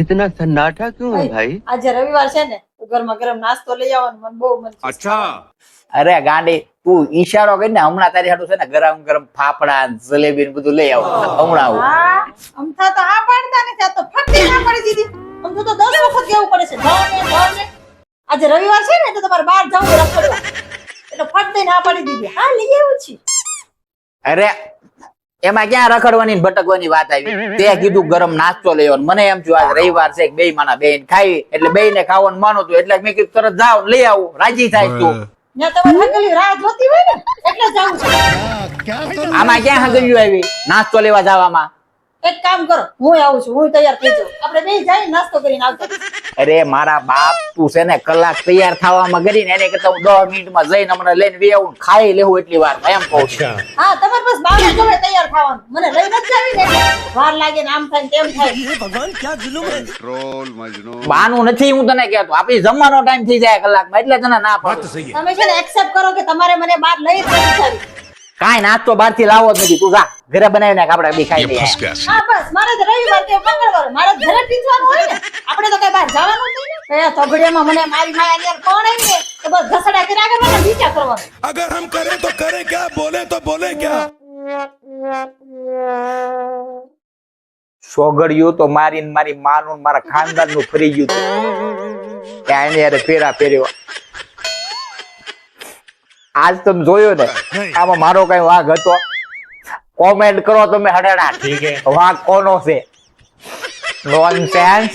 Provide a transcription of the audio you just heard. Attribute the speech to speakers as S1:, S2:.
S1: इतना सन्नाटा क्यों है भाई?
S2: આજે રવિવાર છે ને તો ગરમા ગરમ નાસ્તો લઈ આવવાનો મને બહુ મન છે.
S3: अच्छा
S4: અરે ગાંડી તું ઈશારો કરીને હમણાં તારી હાટુ છે ને ગરમ ગરમ ફાફડા જલેબી ને બધું લઈ આવો હમણાં આવું.
S2: હા અમથા તો હા પાડતા નથી આ તો ફટી ના પડી દીધી. અમથું તો 10 વખત કેવું પડે છે જાવ ને. આજે રવિવાર છે ને તો તમારે બહાર જવું રખડવા એટલે ફટ ના પડી દીધી. હા લઈ આવું છું.
S4: અરે એમાં ક્યાં રખડવાની ને ભટકવાની વાત આવી? તે કીધું ગરમ નાસ્તો લઈ આવવાનો. મને એમ થયું આજ રવિવાર છે બે માના બેન ખાઈ એટલે બે ને ખાવાનું માનો તું એટલે મેં કીધું તરત જાવ લઈ આવું. રાજી થાય તું.
S2: ને તમારે હકલી રાહ જોતી હોય ને એટલે જાવું છે.
S4: આમાં ક્યાં હગલ્યું આવી નાસ્તો લેવા જવામાં?
S2: એક કામ કરો હું આવું છું હું તૈયાર થઈ જાઉં આપણે બે જઈને નાસ્તો કરીને આવતા.
S4: અરે મારા બાપ તું છે ને કલાક તૈયાર થવામાં કરીને એને કરતા હું 10 મિનિટમાં જઈને હમણાં લઈને વી આવું ખાઈ લેવું એટલી વાર એમ કહું છું.
S2: હા તમારે બસ બાવડે જોડે તૈયાર થવાનું મને લઈ નથી આવી ને વાર લાગે ને આમ થાય ને તેમ થાય.
S3: कंट्रोल मजनू
S4: બાનું નથી હું તને કહેતો આપણી જમવાનો ટાઈમ થઈ જાય કલાકમાં એટલે તને ના પાડું.
S2: તમે છે ને એક્સેપ્ટ કરો કે તમારે મને બહાર લઈ જ નથી આવી.
S4: કાંઈ નાસ્તો બહારથી લાવો જ નથી. તું જા ઘરે બનાવીને આપણે બી ખાઈ લઈએ.
S2: હા બસ મારે તો રવિવાર કે મંગળવાર મારે ઘરે ટીચવાનું હોય ને આપણે તો કઈ બહાર જવાનું નથી ને. કયા તગડિયામાં મને મારી માયા ની કોણ આવી ને તો બસ ઘસડા કર્યા આગળ મને વિચાર કરવાનો.
S3: अगर हम करें तो करें क्या बोले क्या
S4: સોગડિયું તો મારીને મારી માનું મારા ખાનદાનનું ફરી ગયું હતું. ત્યાં એની હારે ફેરા ફેર્યો. આજ તમે જોયું ને આમાં મારો કઈ વાઘ હતો? કોમેન્ટ કરો તમે હડાડા. વાઘ કોનો છે? નોનસેન્સ.